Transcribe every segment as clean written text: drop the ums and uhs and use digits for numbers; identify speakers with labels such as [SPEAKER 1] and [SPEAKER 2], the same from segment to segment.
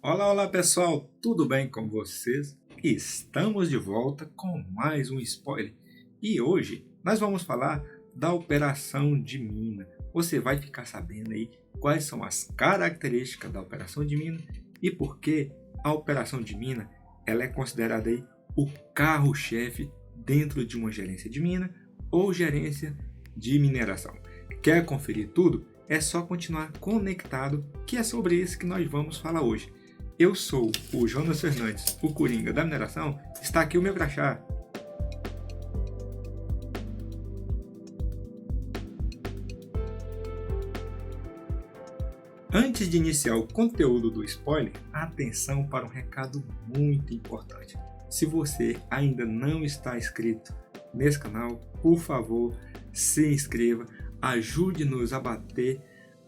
[SPEAKER 1] Olá, olá pessoal, tudo bem com vocês? Estamos de volta com mais um spoiler e hoje nós vamos falar da operação de mina. Você vai ficar sabendo aí quais são as características da operação de mina e por que a operação de mina ela é considerada aí o carro-chefe dentro de uma gerência de mina ou gerência de mineração. Quer conferir tudo? É só continuar conectado, que é sobre isso que nós vamos falar hoje. Eu sou o Jonas Fernandes, o Coringa da mineração. Está aqui o meu crachá. Antes de iniciar o conteúdo do spoiler, atenção para um recado muito importante. Se você ainda não está inscrito nesse canal, por favor, se inscreva, ajude-nos a bater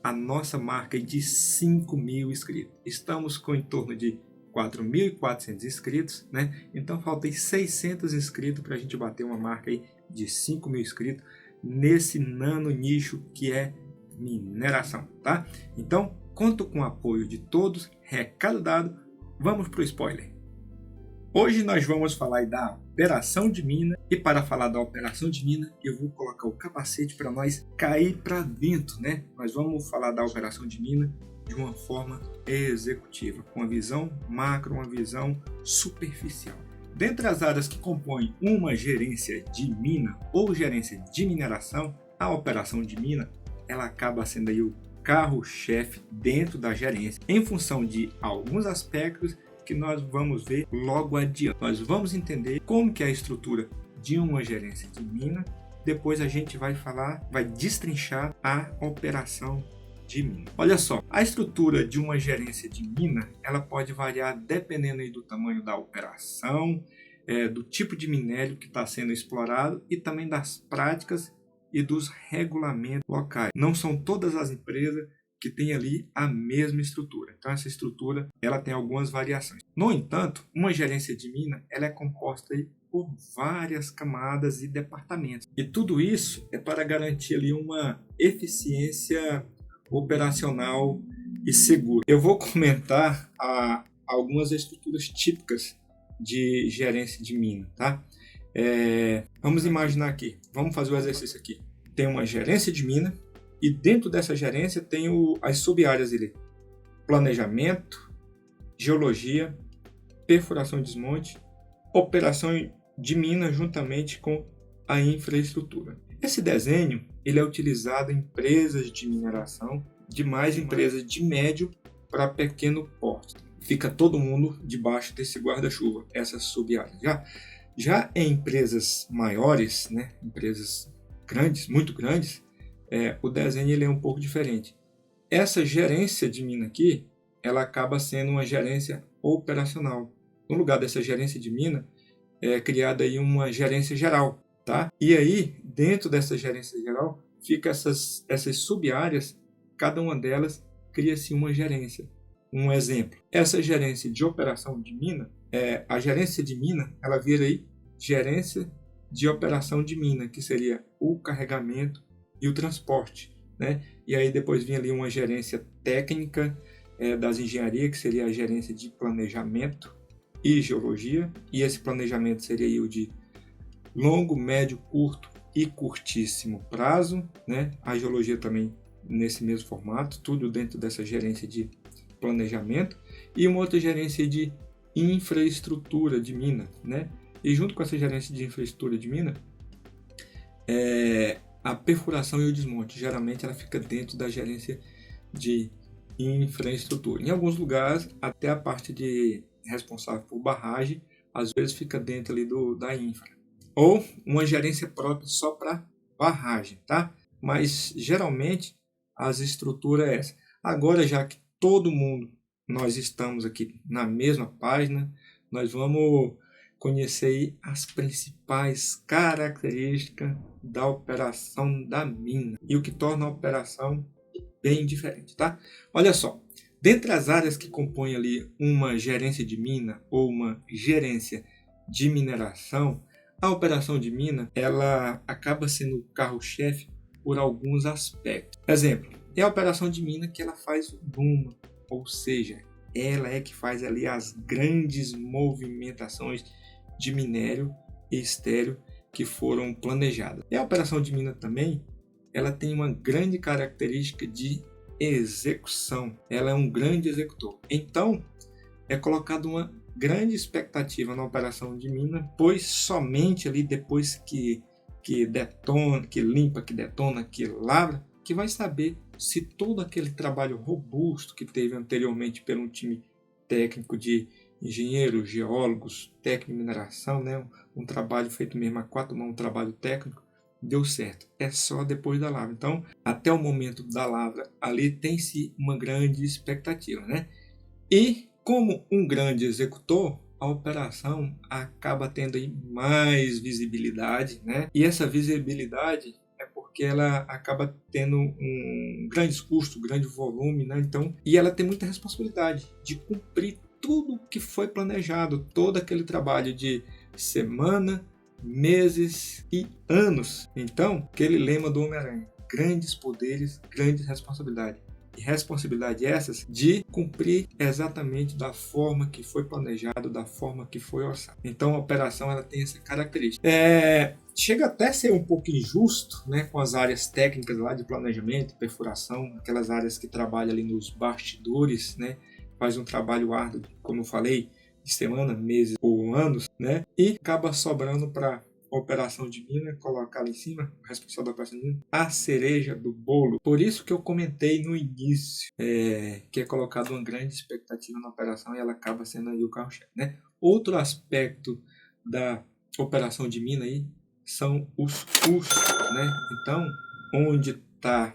[SPEAKER 1] a nossa marca de 5.000 inscritos. Estamos com em torno de 4.400 inscritos, né? Então faltam 600 inscritos para a gente bater uma marca aí de 5.000 inscritos nesse nano nicho que é mineração, tá? Então, conto com o apoio de todos. Recado dado, vamos para o spoiler. Hoje nós vamos falar da operação de mina e para falar da operação de mina eu vou colocar o capacete para nós cair para dentro, né? Nós vamos falar da operação de mina de uma forma executiva, com uma visão macro, uma visão superficial. Dentre as áreas que compõem uma gerência de mina ou gerência de mineração, a operação de mina ela acaba sendo aí o carro-chefe dentro da gerência, em função de alguns aspectos que nós vamos ver logo adiante. Nós vamos entender como que é a estrutura de uma gerência de mina, depois a gente vai destrinchar a operação de mina. Olha só, a estrutura de uma gerência de mina, ela pode variar dependendo aí do tamanho da operação, do tipo de minério que está sendo explorado e também das práticas e dos regulamentos locais. Não são todas as empresas que têm ali a mesma estrutura. Então essa estrutura ela tem algumas variações. No entanto, uma gerência de mina ela é composta aí por várias camadas e departamentos. E tudo isso é para garantir ali uma eficiência operacional e segura. Eu vou comentar algumas estruturas típicas de gerência de mina, tá? Vamos imaginar aqui, vamos fazer o exercício aqui. Tem uma gerência de mina e dentro dessa gerência tem as sub-áreas ali: planejamento, geologia, perfuração e desmonte, operação de mina juntamente com a infraestrutura. Esse desenho ele é utilizado em empresas de mineração, demais empresas de médio para pequeno porte. Fica todo mundo debaixo desse guarda-chuva, essas sub-áreas. Já em empresas maiores, né, empresas grandes, muito grandes, o desenho ele é um pouco diferente. Essa gerência de mina aqui, ela acaba sendo uma gerência operacional. No lugar dessa gerência de mina, é criada aí uma gerência geral, tá? E aí, dentro dessa gerência geral, fica essas sub-áreas, cada uma delas cria-se uma gerência. Um exemplo, essa gerência de operação de mina, a gerência de mina, ela vira aí gerência de operação de mina, que seria o carregamento e o transporte, né? E aí depois vinha ali uma gerência técnica das engenharias, que seria a gerência de planejamento e geologia, e esse planejamento seria aí o de longo, médio, curto e curtíssimo prazo, né? A geologia também nesse mesmo formato, tudo dentro dessa gerência de planejamento, e uma outra gerência de infraestrutura de mina, né? E junto com essa gerência de infraestrutura de mina, a perfuração e o desmonte, geralmente ela fica dentro da gerência de infraestrutura. Em alguns lugares, até a parte de responsável por barragem, às vezes fica dentro ali da infra. Ou uma gerência própria só para barragem, tá? Mas geralmente as estruturas é essa. Agora, já que todo mundo, nós estamos aqui na mesma página, nós vamos conhecer aí as principais características da operação da mina e o que torna a operação bem diferente, tá? Olha só, dentre as áreas que compõem ali uma gerência de mina ou uma gerência de mineração, a operação de mina ela acaba sendo o carro-chefe por alguns aspectos. Exemplo, é a operação de mina que ela faz o BUMA, ou seja, ela é que faz ali as grandes movimentações de minério e estéreo que foram planejadas. E a operação de mina também, ela tem uma grande característica de execução. Ela é um grande executor. Então, é colocada uma grande expectativa na operação de mina, pois somente ali depois que detona, que limpa, que detona, que lavra, que vai saber se todo aquele trabalho robusto que teve anteriormente por um time técnico de engenheiros, geólogos, técnico de mineração, né? Um trabalho feito mesmo a 4 mãos, um trabalho técnico, deu certo. É só depois da lavra. Então, até o momento da lavra, ali tem-se uma grande expectativa, né? E, como um grande executor, a operação acaba tendo aí mais visibilidade, né? E essa visibilidade é porque ela acaba tendo um grande custo, grande volume, né? Então, e ela tem muita responsabilidade de cumprir tudo que foi planejado, todo aquele trabalho de semana, meses e anos. Então, aquele lema do Homem-Aranha: grandes poderes, grandes responsabilidades. E responsabilidade essas de cumprir exatamente da forma que foi planejado, da forma que foi orçado. Então a operação ela tem essa característica. Chega até a ser um pouco injusto, né, com as áreas técnicas lá de planejamento, perfuração, aquelas áreas que trabalham ali nos bastidores, né, faz um trabalho árduo, como eu falei, de semana, meses ou anos, né, e acaba sobrando para operação de mina, colocar lá em cima, o responsável da operação de mina, a cereja do bolo. Por isso que eu comentei no início, que é colocado uma grande expectativa na operação e ela acaba sendo aí o carro-chefe, né? Outro aspecto da operação de mina aí são os custos, né? Então, onde está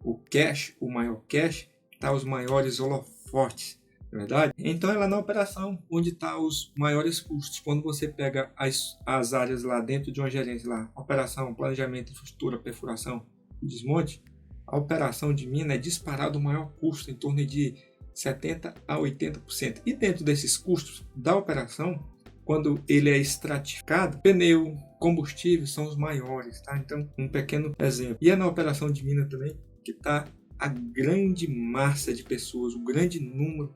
[SPEAKER 1] o cash, o maior cash, está os maiores holofotes. É verdade? Então ela é na operação onde está os maiores custos. Quando você pega as áreas lá dentro de uma gerência, lá, operação, planejamento, infraestrutura, perfuração e desmonte, a operação de mina é disparado o maior custo, em torno de 70% a 80%. E dentro desses custos da operação, quando ele é estratificado, pneu, combustível são os maiores. Tá? Então, um pequeno exemplo. E é na operação de mina também que está a grande massa de pessoas, o grande número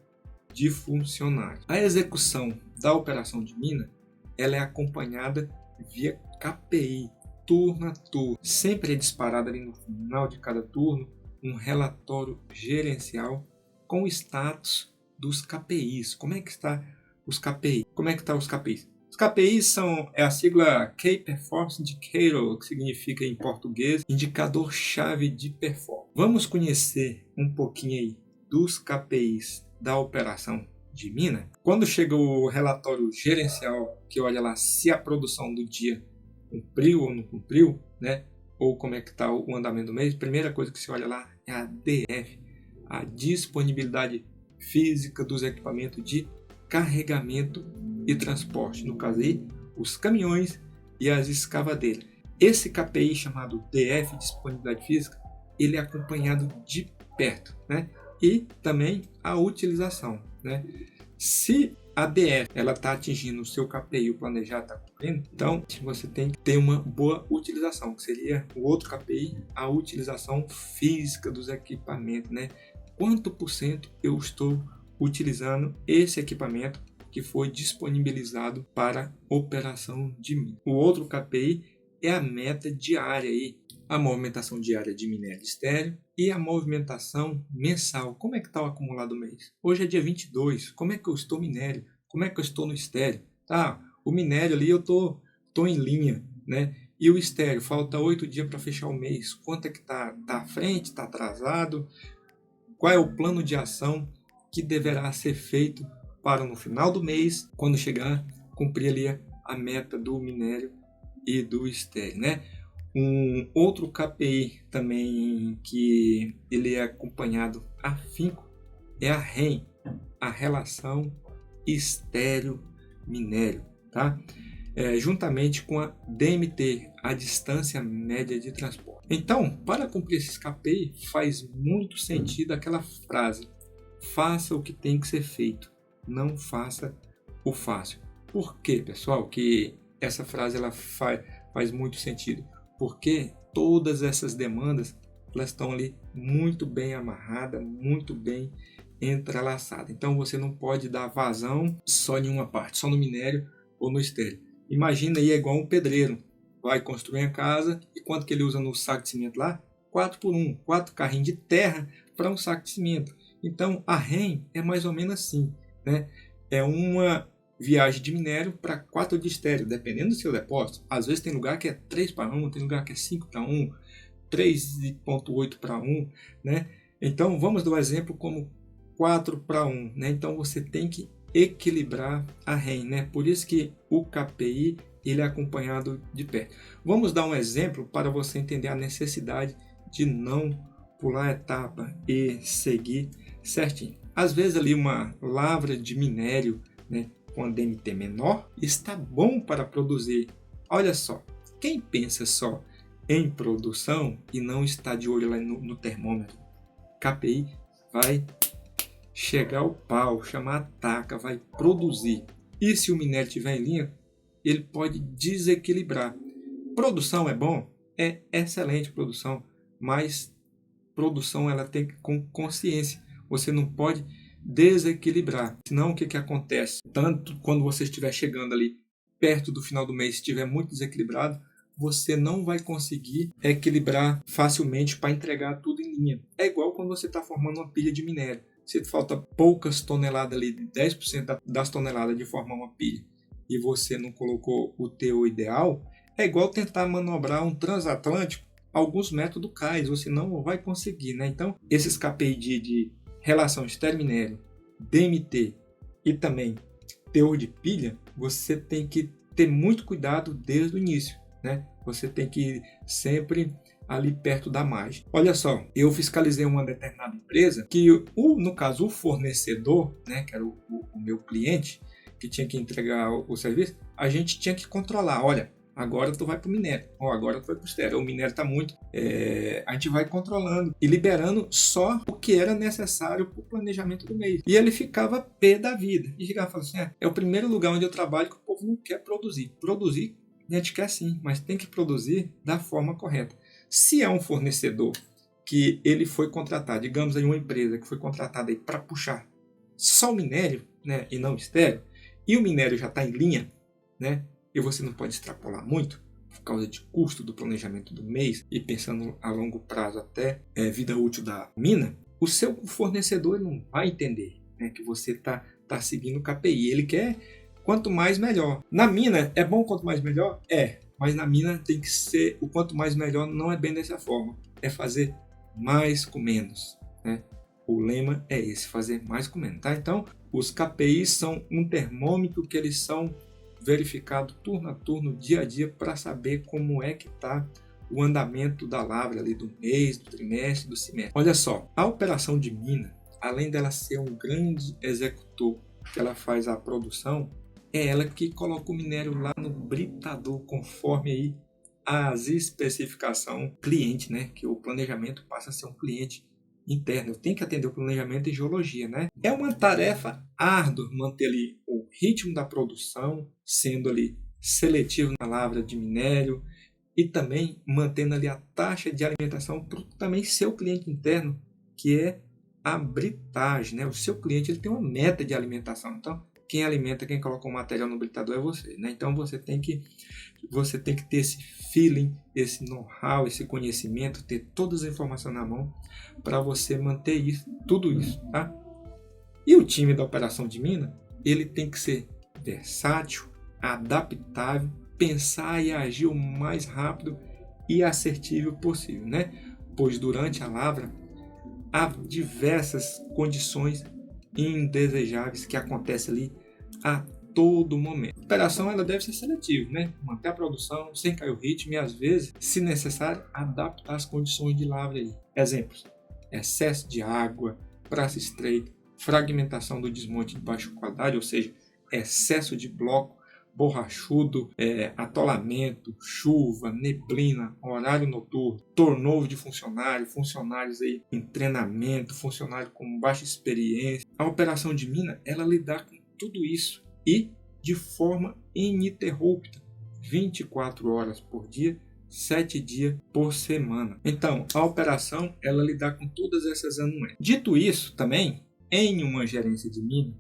[SPEAKER 1] de funcionários. A execução da operação de mina ela é acompanhada via KPI, turno a turno. Sempre é disparado ali no final de cada turno um relatório gerencial com o status dos KPIs. Como é que está os KPIs? Como é que estão os KPIs? Os KPIs é a sigla Key Performance Indicator, que significa em português indicador-chave de performance. Vamos conhecer um pouquinho aí dos KPIs da operação de mina. Quando chega o relatório gerencial, que olha lá se a produção do dia cumpriu ou não cumpriu, né? Ou como é que está o andamento do mês, a primeira coisa que se olha lá é a DF, a disponibilidade física dos equipamentos de carregamento e transporte. No caso aí, os caminhões e as escavadeiras. Esse KPI chamado DF, disponibilidade física, ele é acompanhado de perto, né? E também a utilização, né? Se a DF ela está atingindo o seu KPI, o planejado está cumprindo, então você tem que ter uma boa utilização, que seria o outro KPI, a utilização física dos equipamentos, né? Quanto por cento eu estou utilizando esse equipamento que foi disponibilizado para operação de mina. O outro KPI é a meta diária aí, a movimentação diária de minério estéreo e a movimentação mensal. Como é que está o acumulado do mês? Hoje é dia 22. Como é que eu estou minério? Como é que eu estou no estéreo? Tá, o minério ali eu tô em linha, né? E o estéreo, falta 8 dias para fechar o mês. Quanto é que tá à frente? Está atrasado? Qual é o plano de ação que deverá ser feito para no final do mês, quando chegar, cumprir ali a meta do minério e do estéreo, né? Um outro KPI também que ele é acompanhado afinco é a REM, a relação estéreo-minério, tá? Juntamente com a DMT, a distância média de transporte. Então, para cumprir esses KPI, faz muito sentido aquela frase: faça o que tem que ser feito, não faça o fácil. Por quê, pessoal, que essa frase ela faz muito sentido? Porque todas essas demandas elas estão ali muito bem amarradas, muito bem entrelaçada. Então você não pode dar vazão só em uma parte, só no minério ou no estéreo. Imagina aí, é igual um pedreiro. Vai construir a casa e quanto que ele usa no saco de cimento lá? 4 por 1, 4 carrinhos de terra para um saco de cimento. Então a REM é mais ou menos assim, né? É uma viagem de minério para 4 de estéreo, dependendo do seu depósito. Às vezes tem lugar que é 3 para 1, tem lugar que é 5 para 1, 3,8 para 1, né? Então vamos dar o exemplo como 4 para 1, né? Então você tem que equilibrar a REM, né? Por isso que o KPI ele é acompanhado de perto. Vamos dar um exemplo para você entender a necessidade de não pular a etapa e seguir certinho. Às vezes ali uma lavra de minério, né, com a DMT menor está bom para produzir. Olha só, quem pensa só em produção e não está de olho lá no termômetro, KPI vai chegar ao pau, chamar a taca, vai produzir. E se o minério estiver em linha, ele pode desequilibrar. Produção é bom? É excelente produção, mas produção ela tem que com consciência. Você não pode desequilibrar. Senão o que acontece? Tanto quando você estiver chegando ali perto do final do mês, se estiver muito desequilibrado, você não vai conseguir equilibrar facilmente para entregar tudo em linha. É igual quando você está formando uma pilha de minério. Se falta poucas toneladas ali, 10% das toneladas de formar uma pilha, e você não colocou o teor ideal, é igual tentar manobrar um transatlântico alguns metros do cais, você não vai conseguir, né? Então, esses KPI de relação estéreo-minério, DMT e também teor de pilha, você tem que ter muito cuidado desde o início, né? Você tem que ir sempre ali perto da margem. Olha só, eu fiscalizei uma determinada empresa que, no caso, o fornecedor, né, que era o meu cliente, que tinha que entregar o serviço, a gente tinha que controlar. Olha, agora tu vai para o minério, ou agora tu vai para o estéreo. O minério está muito, a gente vai controlando e liberando só o que era necessário para o planejamento do mês. E ele ficava pé da vida. E chegava e falava assim, é o primeiro lugar onde eu trabalho que o povo não quer produzir. Produzir, a gente quer sim, mas tem que produzir da forma correta. Se é um fornecedor que ele foi contratado, digamos aí uma empresa que foi contratada para puxar só o minério, né, e não o estéreo, e o minério já está em linha, né, e você não pode extrapolar muito por causa de custo do planejamento do mês e pensando a longo prazo até vida útil da mina, o seu fornecedor não vai entender, né, que você está seguindo o KPI. Ele quer quanto mais melhor. Na mina é bom quanto mais melhor? É. Mas na mina tem que ser o quanto mais melhor, não é bem dessa forma. É fazer mais com menos, né? O lema é esse, fazer mais com menos, tá? Então, os KPIs são um termômetro que eles são verificados turno a turno, dia a dia, para saber como é que está o andamento da lavra ali do mês, do trimestre, do semestre. Olha só, a operação de mina, além dela ser um grande executor que ela faz a produção, é ela que coloca o minério lá no britador, conforme aí as especificações cliente, né? Que o planejamento passa a ser um cliente interno. Eu tenho que atender o planejamento e geologia, né? É uma tarefa árdua manter ali o ritmo da produção, sendo ali seletivo na lavra de minério e também mantendo ali a taxa de alimentação para também seu cliente interno, que é a britagem, né? O seu cliente ele tem uma meta de alimentação, então quem alimenta, quem coloca o material no britador é você, né? Então você tem que ter esse feeling, esse know-how, esse conhecimento, ter todas as informações na mão para você manter isso, tudo isso, tá? E o time da operação de mina, ele tem que ser versátil, adaptável, pensar e agir o mais rápido e assertivo possível, né? Pois durante a lavra há diversas condições indesejáveis que acontecem ali a todo momento. A operação ela deve ser seletiva, né? Manter a produção sem cair o ritmo e às vezes, se necessário, adaptar as condições de lavra aí. Exemplos: excesso de água, braço estreito, fragmentação do desmonte de baixo qualidade, ou seja, excesso de bloco, borrachudo, atolamento, chuva, neblina, horário noturno, turnover de funcionários aí em treinamento, funcionário com baixa experiência. A operação de mina, ela lidar com tudo isso e de forma ininterrupta, 24 horas por dia, 7 dias por semana. Então, a operação, ela lidar com todas essas anuências. Dito isso, também, em uma gerência de mina,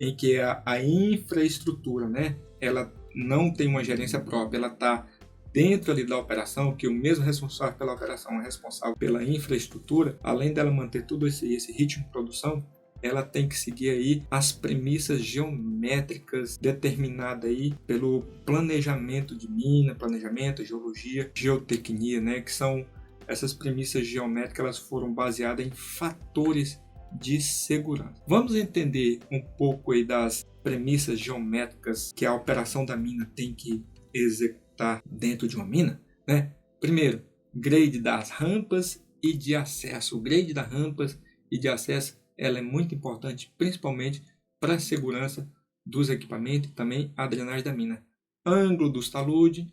[SPEAKER 1] em que a infraestrutura, né, ela não tem uma gerência própria, ela está dentro ali da operação, que o mesmo responsável pela operação é responsável pela infraestrutura, além dela manter todo esse ritmo de produção, ela tem que seguir aí as premissas geométricas determinadas aí pelo planejamento de mina, planejamento, geologia, geotecnia, né, que são essas premissas geométricas, elas foram baseadas em fatores de segurança. Vamos entender um pouco aí das premissas geométricas que a operação da mina tem que executar dentro de uma mina, né? Primeiro, grade das rampas e de acesso. O grade das rampas e de acesso, ela é muito importante, principalmente para a segurança dos equipamentos e também a drenagem da mina. Ângulo dos taludes,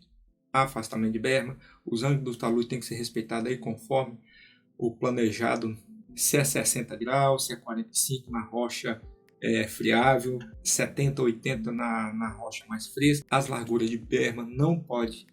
[SPEAKER 1] afastamento de berma. Os ângulos dos taludes têm que ser respeitados aí conforme o planejado, se é 60 graus, se é 45 na rocha friável, 70, 80 na rocha mais fresca. As larguras de berma não pode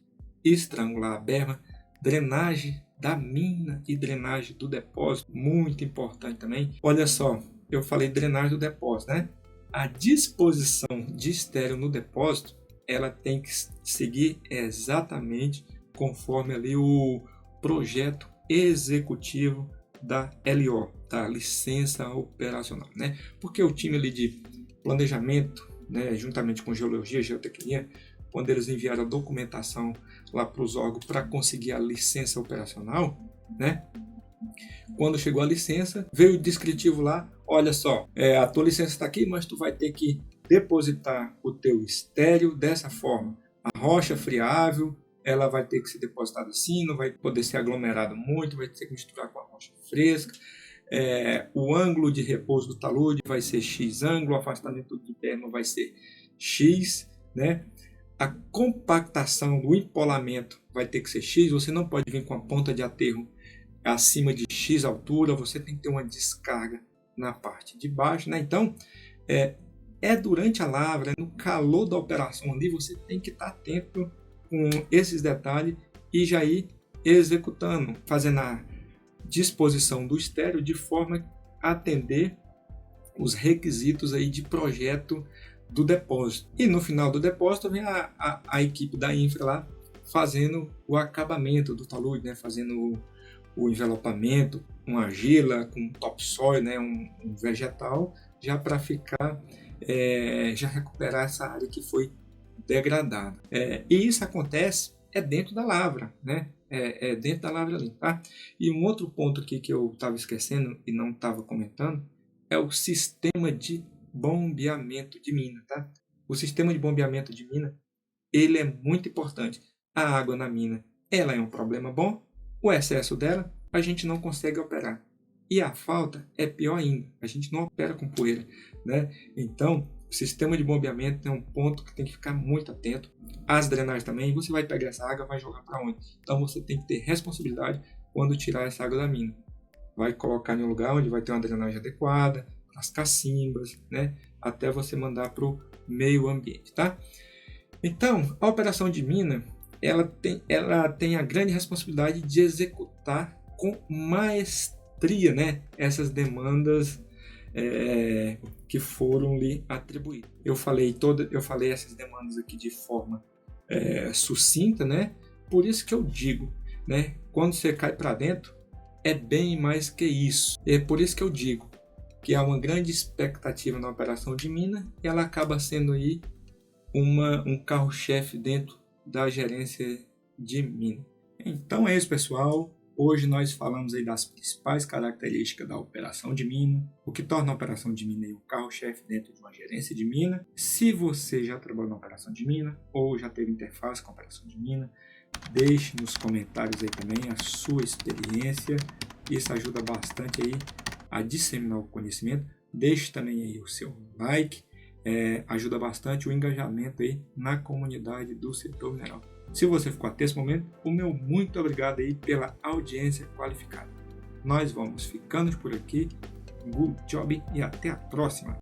[SPEAKER 1] estrangular a berma. Drenagem da mina e drenagem do depósito, muito importante também. Olha só, eu falei drenagem do depósito, né? A disposição de estéreo no depósito, ela tem que seguir exatamente conforme ali o projeto executivo da LO, da licença operacional, né? Porque o time ali de planejamento, né, juntamente com geologia e geotecnia, quando eles enviaram a documentação lá para os órgãos para conseguir a licença operacional, né? Quando chegou a licença, veio o descritivo lá, olha só, a tua licença está aqui, mas tu vai ter que depositar o teu estéreo dessa forma. A rocha friável, ela vai ter que ser depositada assim, não vai poder ser aglomerado muito, vai ter que misturar com a rocha fresca. O ângulo de repouso do talude vai ser X ângulo, o afastamento de berma vai ser X, né? A compactação do empolamento vai ter que ser X, você não pode vir com a ponta de aterro acima de X altura, você tem que ter uma descarga na parte de baixo, né? Então, durante a lavra, no calor da operação ali, você tem que estar atento com esses detalhes e já ir executando, fazendo a disposição do estéreo de forma a atender os requisitos aí de projeto do depósito. E no final do depósito vem a equipe da infra lá fazendo o acabamento do talude, né? Fazendo o envelopamento, uma argila com topsoil, né? um vegetal, já para ficar, já recuperar essa área que foi degradada. E isso acontece dentro da lavra, né? Dentro da lavra ali, tá? E um outro ponto aqui que eu estava esquecendo e não estava comentando é o sistema de bombeamento de mina, tá? O sistema de bombeamento de mina, ele é muito importante. A água na mina, ela é um problema bom, o excesso dela, a gente não consegue operar. E a falta é pior ainda, a gente não opera com poeira, né? Então, o sistema de bombeamento é um ponto que tem que ficar muito atento. As drenagens também, você vai pegar essa água, vai jogar para onde? Então, você tem que ter responsabilidade quando tirar essa água da mina. Vai colocar em um lugar onde vai ter uma drenagem adequada, as cacimbas, né? Até você mandar para o meio ambiente, tá? Então, a operação de mina, ela tem a grande responsabilidade de executar com maestria, né? Essas demandas que foram lhe atribuídas. Eu falei essas demandas aqui de forma sucinta, né? Por isso que eu digo, né? Quando você cai para dentro, é bem mais que isso. É por isso que eu digo que há uma grande expectativa na operação de mina e ela acaba sendo aí um carro-chefe dentro da gerência de mina. Então é isso, pessoal. Hoje nós falamos aí das principais características da operação de mina, o que torna a operação de mina o carro-chefe dentro de uma gerência de mina. Se você já trabalhou na operação de mina ou já teve interface com a operação de mina, deixe nos comentários aí também a sua experiência. Isso ajuda bastante aí a disseminar o conhecimento. Deixe também aí o seu like, ajuda bastante o engajamento aí na comunidade do setor mineral. Se você ficou até esse momento, o meu muito obrigado aí pela audiência qualificada. Nós vamos ficando por aqui. Good job e até a próxima!